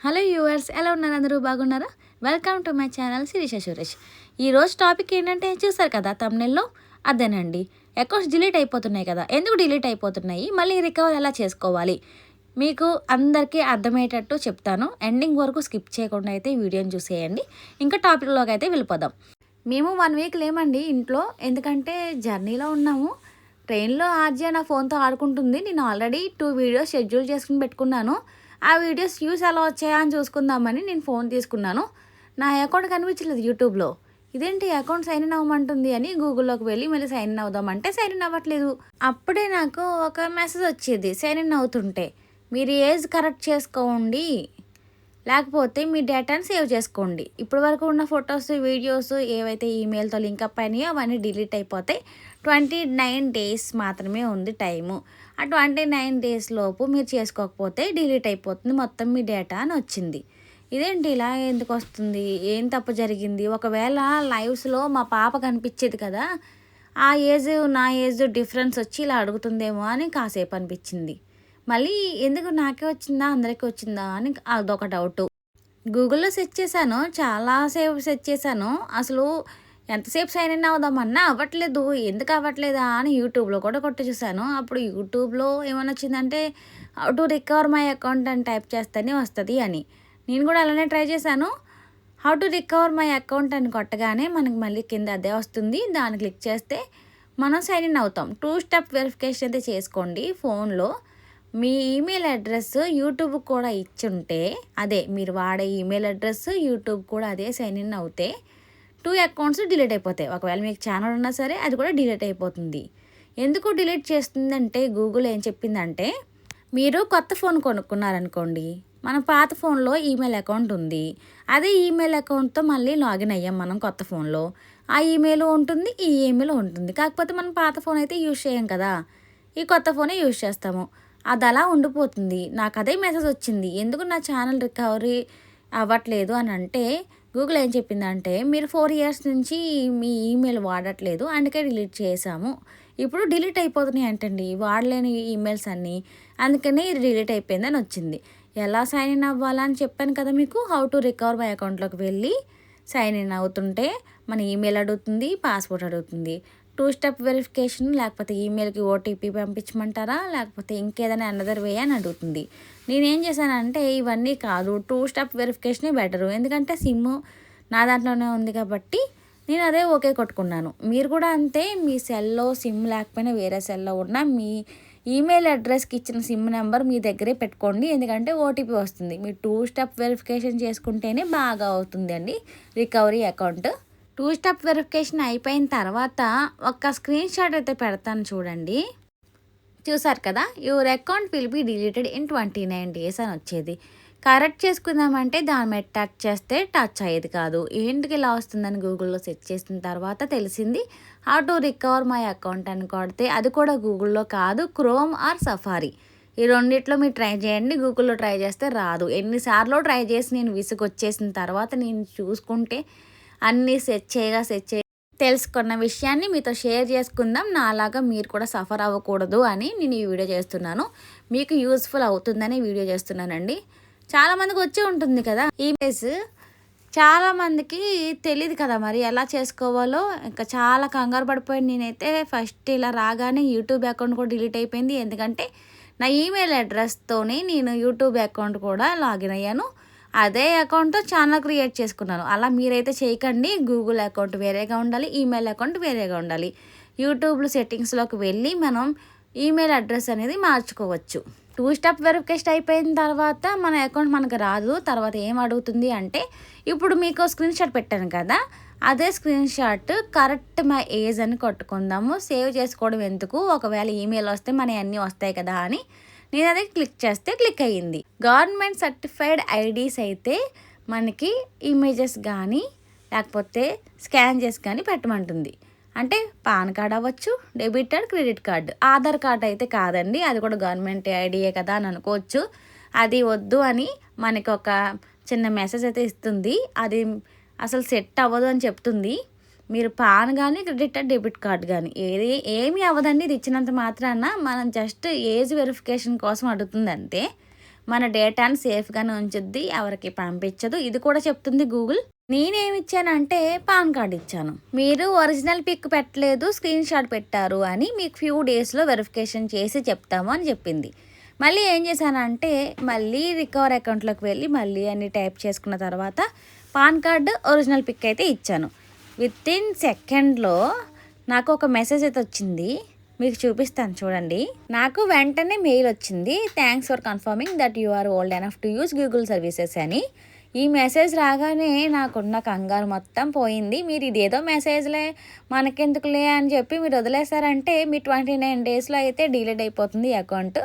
Hello yours, ఎలా ఉన్నారు? అందరూ బాగున్నారా? Welcome to my channel Shirisha Suresh. ఈరోజు టాపిక్ ఏంటంటే చూసారు కదా తమ్నెల్లో, అదేనండి. అకౌంట్స్ డిలీట్ అయిపోతున్నాయి కదా, ఎందుకు డిలీట్ అయిపోతున్నాయి, మళ్ళీ రికవర్ ఎలా చేసుకోవాలి, మీకు అందరికీ అర్థమయ్యేటట్టు చెప్తాను. ఎండింగ్ వరకు స్కిప్ చేయకుండా అయితే ఈ వీడియోని చూసేయండి. ఇంకా టాపిక్లోకి అయితే వెళ్ళిపోదాం. మేము 1 వీక్ లేమండి ఇంట్లో, ఎందుకంటే జర్నీలో ఉన్నాము. ట్రైన్లో ఆర్జే నా ఫోన్తో ఆడుకుంటుంది. నేను ఆల్రెడీ 2 వీడియోస్ షెడ్యూల్ చేసుకుని పెట్టుకున్నాను. ఆ వీడియోస్ వ్యూస్ ఎలా వచ్చాయా అని చూసుకుందామని నేను ఫోన్ తీసుకున్నాను. నా అకౌంట్ కనిపించలేదు యూట్యూబ్లో. ఇదేంటి అకౌంట్ సైన్ ఇన్ అవ్వమంటుంది అని గూగుల్లోకి వెళ్ళి మళ్ళీ సైన్ ఇన్ అవుదామంటే సైన్ ఇన్ అవ్వట్లేదు. అప్పుడే నాకు ఒక మెసేజ్ వచ్చేది సైన్ ఇన్ అవుతుంటే, మీరు ఏజ్ కరెక్ట్ చేసుకోండి, లేకపోతే మీ డేటాని సేవ్ చేసుకోండి. ఇప్పటి వరకు ఉన్న ఫొటోస్, వీడియోస్ ఏవైతే ఈమెయిల్తో లింకప్ అయినాయో అవన్నీ డిలీట్ అయిపోతాయి. 29 డేస్ మాత్రమే ఉంది టైము. ఆ 29 డేస్ లోపు మీరు చేసుకోకపోతే డిలీట్ అయిపోతుంది మొత్తం మీ డేటా అని వచ్చింది. ఇదేంటి ఇలా ఎందుకు వస్తుంది, ఏం తప్పు జరిగింది? ఒకవేళ లైవ్స్లో మా పాప కనిపించేది కదా, ఆ ఏజ్ నా ఏజ్ డిఫరెన్స్ వచ్చి ఇలా అడుగుతుందేమో అని కాసేపు అనిపించింది. మళ్ళీ ఎందుకు నాకే వచ్చిందా అందరికీ వచ్చిందా అని అదొక డౌటు. గూగుల్లో సెర్చ్ చేశాను, చాలాసేపు సెర్చ్ చేశాను. అసలు ఎంతసేపు సైన్ ఇన్ అవుదామన్నా అవ్వట్లేదు. ఎందుకు అవ్వట్లేదా అని యూట్యూబ్లో కూడా కొట్టి చూశాను. అప్పుడు యూట్యూబ్లో ఏమని వచ్చిందంటే how to recover my account అని టైప్ చేస్తేనే వస్తుంది అని. నేను కూడా అలానే ట్రై చేశాను. How to recover my account అని కొట్టగానే మనకి మళ్ళీ కింద అదే వస్తుంది. దాన్ని క్లిక్ చేస్తే మనం సైన్ ఇన్ అవుతాం. 2 స్టెప్ వెరిఫికేషన్ అయితే చేసుకోండి ఫోన్లో. మీ ఈమెయిల్ అడ్రస్ యూట్యూబ్ కూడా ఇచ్చుంటే, అదే మీరు వాడే ఈమెయిల్ అడ్రస్ యూట్యూబ్ కూడా అదే సైన్ ఇన్ అవుతే 2 అకౌంట్స్ డిలీట్ అయిపోతాయి. ఒకవేళ మీకు ఛానల్ ఉన్నా సరే అది కూడా డిలీట్ అయిపోతుంది. ఎందుకు డిలీట్ చేస్తుందంటే గూగుల్ ఏం చెప్పిందంటే, మీరు కొత్త ఫోన్ కొనుక్కున్నారనుకోండి, మన పాత ఫోన్లో ఈమెయిల్ అకౌంట్ ఉంది. అదే ఈమెయిల్ అకౌంట్తో మళ్ళీ లాగిన్ అయ్యాం మనం కొత్త ఫోన్లో. ఆ ఈమెయిల్ ఉంటుంది, ఈ ఈమెయిల్ ఉంటుంది. కాకపోతే మనం పాత ఫోన్ అయితే యూజ్ చేయం కదా, ఈ కొత్త ఫోనే యూజ్ చేస్తాము. అది అలా ఉండిపోతుంది. నాకు అదే మెసేజ్ వచ్చింది, ఎందుకు నా ఛానల్ రికవరీ అవ్వట్లేదు అని. అంటే గూగుల్ ఏం చెప్పిందంటే, మీరు 4 ఇయర్స్ నుంచి మీ ఈమెయిల్ వాడట్లేదు, అందుకే డిలీట్ చేసాము. ఇప్పుడు డిలీట్ అయిపోతున్నాయి అంటండి వాడలేని ఈమెయిల్స్ అన్నీ, అందుకనే ఇది డిలీట్ అయిపోయిందని వచ్చింది. ఎలా సైన్ ఇన్ అవ్వాలని చెప్పాను కదా మీకు. హౌ టు రికవర్ మై అకౌంట్లోకి వెళ్ళి సైన్ ఇన్ అవుతుంటే మన ఈమెయిల్ అడుగుతుంది, పాస్వర్డ్ అడుగుతుంది. 2 స్టెప్ వెరిఫికేషన్, లేకపోతే ఈమెయిల్కి ఓటీపీ పంపించమంటారా, లేకపోతే ఇంకేదైనా అనదర్ వే అని అడుగుతుంది. నేనేం చేశానంటే ఇవన్నీ కాదు, 2 స్టెప్ వెరిఫికేషనే బెటరు. ఎందుకంటే సిమ్ నా దాంట్లోనే ఉంది కాబట్టి నేను అదే ఓకే కొట్టుకున్నాను. మీరు కూడా అంతే, మీ సెల్లో సిమ్ లేకపోయినా వేరే సెల్లో ఉన్న మీ ఈమెయిల్ అడ్రస్కి ఇచ్చిన సిమ్ నెంబర్ మీ దగ్గరే పెట్టుకోండి. ఎందుకంటే ఓటీపీ వస్తుంది. మీరు 2 స్టెప్ వెరిఫికేషన్ చేసుకుంటేనే బాగా అవుతుంది అండి రికవరీ అకౌంట్. 2 స్టెప్ వెరిఫికేషన్ అయిపోయిన తర్వాత ఒక స్క్రీన్ షాట్ అయితే పెడతాను చూడండి. చూసారు కదా, your account will be deleted in 29 days అని వచ్చేది. కరెక్ట్ చేసుకుందామంటే దాని మీద టచ్ చేస్తే టచ్ అయ్యేది కాదు. ఏంటికి ఇలా వస్తుందని గూగుల్లో సెర్చ్ చేసిన తర్వాత తెలిసింది. How to recover my account అని కొడితే, అది కూడా గూగుల్లో కాదు, క్రోమ్ ఆర్ సఫారీ, ఈ రెండిట్లో మీరు ట్రై చేయండి. గూగుల్లో ట్రై చేస్తే రాదు. ఎన్నిసార్లు ట్రై చేసి నేను విసుగొచ్చేసిన తర్వాత నేను చూసుకుంటే అన్నీ సెట్ చేయగా తెలుసుకున్న విషయాన్ని మీతో షేర్ చేసుకుందాం. నాలాగా మీరు కూడా సఫర్ అవ్వకూడదు అని నేను ఈ వీడియో చేస్తున్నాను. మీకు యూస్ఫుల్ అవుతుందని వీడియో చేస్తున్నానండి. చాలామందికి వచ్చే ఉంటుంది కదా ఈమెయిల్స్, చాలామందికి తెలియదు కదా మరి ఎలా చేసుకోవాలో. ఇంకా చాలా కంగారు పడిపోయింది నేనైతే. ఫస్ట్ ఇలా రాగానే యూట్యూబ్ అకౌంట్ కూడా డిలీట్ అయిపోయింది. ఎందుకంటే నా ఈమెయిల్ అడ్రస్తోనే నేను యూట్యూబ్ అకౌంట్ కూడా లాగిన్ అయ్యాను. అదే అకౌంట్తో ఛానల్ క్రియేట్ చేసుకున్నాను. అలా మీరైతే చేయకండి. గూగుల్ అకౌంట్ వేరేగా ఉండాలి, ఈమెయిల్ అకౌంట్ వేరేగా ఉండాలి. యూట్యూబ్లో సెట్టింగ్స్లోకి వెళ్ళి మనం ఈమెయిల్ అడ్రస్ అనేది మార్చుకోవచ్చు. 2 స్టెప్ వెరిఫికేషన్ అయిపోయిన తర్వాత మన అకౌంట్ మనకు రాదు. తర్వాత ఏం అడుగుతుంది అంటే, ఇప్పుడు మీకు స్క్రీన్ షాట్ పెట్టాను కదా, అదే screen shot correct my age అని కొట్టుకుందాము. సేవ్ చేసుకోవడం ఎందుకు, ఒకవేళ ఈమెయిల్ వస్తే మన అన్నీ వస్తాయి కదా అని నేను అదే క్లిక్ చేస్తే క్లిక్ అయ్యింది. గవర్నమెంట్ సర్టిఫైడ్ ఐడీస్ అయితే మనకి ఇమేజెస్ కానీ లేకపోతే స్కాన్ చేసి కానీ పెట్టమంటుంది. అంటే పాన్ కార్డ్ అవ్వచ్చు, debit card, credit card. Aadhaar card అయితే కాదండి, అది కూడా గవర్నమెంట్ ఐడియే కదా అని అనుకోవచ్చు. అది వద్దు అని మనకి ఒక చిన్న మెసేజ్ అయితే ఇస్తుంది. అది అసలు సెట్ అవ్వదు అని చెప్తుంది. మీరు పాన్ కానీ, క్రెడిట్ కార్డ్, డెబిట్ కార్డ్ కానీ ఏమీ అవ్వదండి. ఇది ఇచ్చినంత మాత్రాన మనం జస్ట్ ఏజ్ వెరిఫికేషన్ కోసం అడుగుతుంది అంతే. మన డేటాను సేఫ్గానే ఉంచుద్ది, ఎవరికి పంపించదు. ఇది కూడా చెప్తుంది గూగుల్. నేనేమి ఇచ్చానంటే పాన్ కార్డ్ ఇచ్చాను. మీరు ఒరిజినల్ పిక్ పెట్టలేదు, స్క్రీన్ షాట్ పెట్టారు అని మీకు ఫ్యూ డేస్లో వెరిఫికేషన్ చేసి చెప్తాము అని చెప్పింది. మళ్ళీ ఏం చేశానంటే మళ్ళీ రికవర్ అకౌంట్లోకి వెళ్ళి మళ్ళీ అన్ని టైప్ చేసుకున్న తర్వాత పాన్ కార్డు ఒరిజినల్ పిక్ అయితే ఇచ్చాను. వితిన్ సెకండ్లో నాకు ఒక మెసేజ్ అయితే వచ్చింది, మీకు చూపిస్తాను చూడండి. నాకు వెంటనే మెయిల్ వచ్చింది, thanks for confirming that you are old enough to use Google services అని. ఈ మెసేజ్ రాగానే నాకున్న కంగారు మొత్తం పోయింది. మీరు ఇదేదో మెసేజ్లే మనకెందుకులే అని చెప్పి మీరు వదిలేశారంటే మీ 29 డేస్లో అయితే డిలీట్ అయిపోతుంది ఈ అకౌంట్.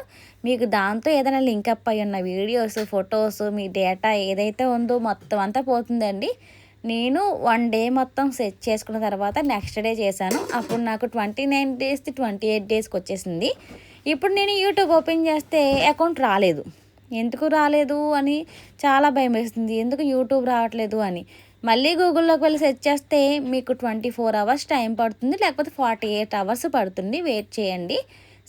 మీకు దాంతో ఏదైనా లింకప్ అయి ఉన్న వీడియోస్, ఫొటోస్, మీ డేటా ఏదైతే ఉందో మొత్తం అంతా పోతుందండి. నేను 1 డే మొత్తం సెట్ చేసుకున్న తర్వాత నెక్స్ట్ డే చేశాను. అప్పుడు నాకు 29 డేస్ 28 డేస్కి వచ్చేసింది. ఇప్పుడు నేను యూట్యూబ్ ఓపెన్ చేస్తే అకౌంట్ రాలేదు. ఎందుకు రాలేదు అని చాలా భయం వేస్తుంది, ఎందుకు యూట్యూబ్ రావట్లేదు అని. మళ్ళీ గూగుల్లోకి వెళ్ళి సెర్చ్ చేస్తే మీకు 24 అవర్స్ టైం పడుతుంది, లేకపోతే 48 అవర్స్ పడుతుంది, వెయిట్ చేయండి,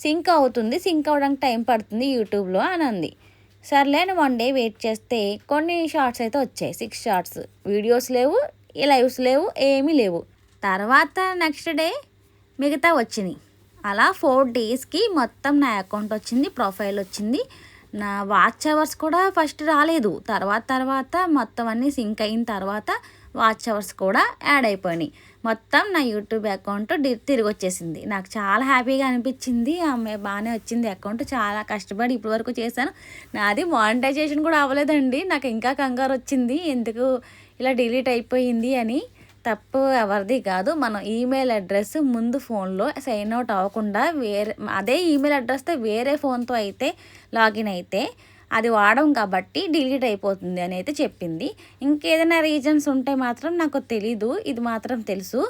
సింక్ అవుతుంది, సింక్ అవ్వడానికి టైం పడుతుంది యూట్యూబ్లో అని అంది. సర్లే అని 1 డే వెయిట్ చేస్తే కొన్ని షార్ట్స్ అయితే వచ్చాయి, 6 షార్ట్స్. వీడియోస్ లేవు, లైవ్స్ లేవు, ఏమీ లేవు. తర్వాత నెక్స్ట్ డే మిగతా వచ్చినాయి. అలా 4 డేస్కి మొత్తం నా అకౌంట్ వచ్చింది, ప్రొఫైల్ వచ్చింది. నా వాచ్ అవర్స్ కూడా ఫస్ట్ రాలేదు, తర్వాత మొత్తం అన్నీ సింక్ అయిన తర్వాత వాచ్ అవర్స్ కూడా యాడ్ అయిపోయినాయి. మొత్తం నా యూట్యూబ్ అకౌంట్ తిరిగి వచ్చేసింది. నాకు చాలా హ్యాపీగా అనిపించింది. ఆమె బాగానే వచ్చింది అకౌంట్, చాలా కష్టపడి ఇప్పటివరకు చేశాను. నాది మానిటైజేషన్ కూడా అవ్వలేదండి. నాకు ఇంకా కంగారు వచ్చింది, ఎందుకు ఇలా డిలీట్ అయిపోయింది అని. తప్పు ఎవరిది కాదు. మనం ఈమెయిల్ అడ్రస్ ముందు ఫోన్లో సైన్ అవుట్ అవ్వకుండా అదే ఈమెయిల్ అడ్రస్తో వేరే ఫోన్తో అయితే లాగిన్ అయితే అది వాడడం కాబట్టి డిలీట్ అయిపోతుంది అని అయితే చెప్పింది. ఇంకేదైనా రీజన్స్ ఉంటే మాత్రం నాకు తెలీదు, ఇది మాత్రం తెలుసు.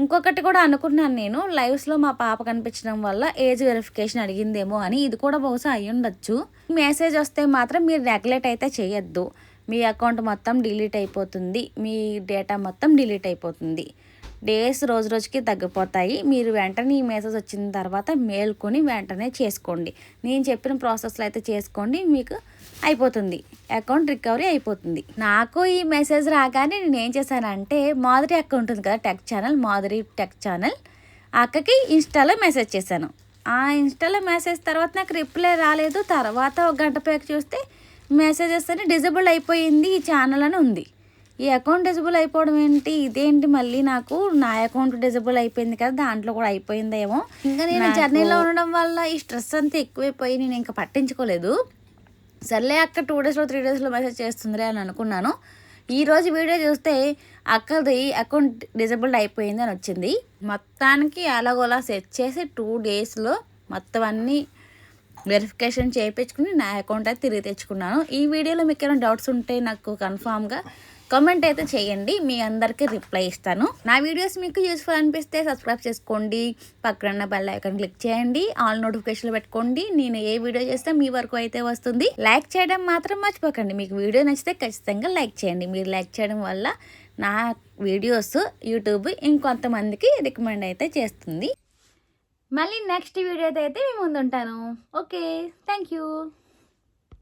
ఇంకొకటి కూడా అనుకున్నాను నేను, లైవ్స్లో మా పాప కనిపించడం వల్ల ఏజ్ వెరిఫికేషన్ అడిగిందేమో అని. ఇది కూడా బహుశా అయ్యి ఉండొచ్చు. మెసేజ్ వస్తే మాత్రం మీరు నెగ్లెక్ట్ అయితే చేయొద్దు. మీ అకౌంట్ మొత్తం డిలీట్ అయిపోతుంది, మీ డేటా మొత్తం డిలీట్ అయిపోతుంది. డేస్ రోజు రోజుకి తగ్గిపోతాయి. మీరు వెంటనే ఈ మెసేజ్ వచ్చిన తర్వాత మేల్కొని వెంటనే చేసుకోండి. నేను చెప్పిన ప్రాసెస్లో అయితే చేసుకోండి, మీకు అయిపోతుంది, అకౌంట్ రికవరీ అయిపోతుంది. నాకు ఈ మెసేజ్ రాగానే నేను ఏం చేశానంటే మాధురి అకౌంట్ ఉంది కదా tech channel, Madhuri tech channel, అక్కకి ఇన్స్టాలో మెసేజ్ చేశాను. ఆ ఇన్స్టాలో మెసేజ్ తర్వాత నాకు రిప్లై రాలేదు. తర్వాత 1 గంట పైకి చూస్తే మెసేజెస్ అని డిజబుల్ అయిపోయింది ఈ ఛానల్ అని ఉంది. ఈ అకౌంట్ డిజబుల్ అయిపోవడం ఏంటి, ఇదేంటి, మళ్ళీ నాకు నా అకౌంట్ డిజబుల్ అయిపోయింది కదా, దాంట్లో కూడా అయిపోయిందేమో. ఇంకా నేను జర్నీలో ఉండడం వల్ల ఈ స్ట్రెస్ అంతా ఎక్కువైపోయి నేను ఇంకా పట్టించుకోలేదు. సర్లే అక్క 2 డేస్లో 3 డేస్లో మెసేజ్ చేస్తుందిలే అని అనుకున్నాను. ఈరోజు వీడియో చూస్తే అక్కది అకౌంట్ డిజబుల్డ్ అయిపోయింది అని వచ్చింది. మొత్తానికి అలాగోలా సెట్ చేసి 2 డేస్లో మొత్తం అన్నీ వెరిఫికేషన్ చేయించుకుని నా అకౌంట్ అయితే తిరిగి తెచ్చుకున్నాను. ఈ వీడియోలో మీకు ఏమైనా డౌట్స్ ఉంటే నాకు కన్ఫామ్గా కామెంట్ అయితే చేయండి, మీ అందరికీ రిప్లై ఇస్తాను. నా వీడియోస్ మీకు యూస్ఫుల్ అనిపిస్తే సబ్స్క్రైబ్ చేసుకోండి, పక్కన బెల్ ఐకాన్ క్లిక్ చేయండి, ఆల్ నోటిఫికేషన్లు పెట్టుకోండి. నేను ఏ వీడియో చేస్తే మీ వరకు అయితే వస్తుంది. లైక్ చేయడం మాత్రం మర్చిపోకండి. మీకు వీడియో నచ్చితే ఖచ్చితంగా లైక్ చేయండి. మీరు లైక్ చేయడం వల్ల నా వీడియోస్ యూట్యూబ్ ఇంకొంతమందికి రికమెండ్ అయితే చేస్తుంది. మళ్ళీ నెక్స్ట్ వీడియోతో అయితే మీ ముందు ఉంటాను. Okay, thank you.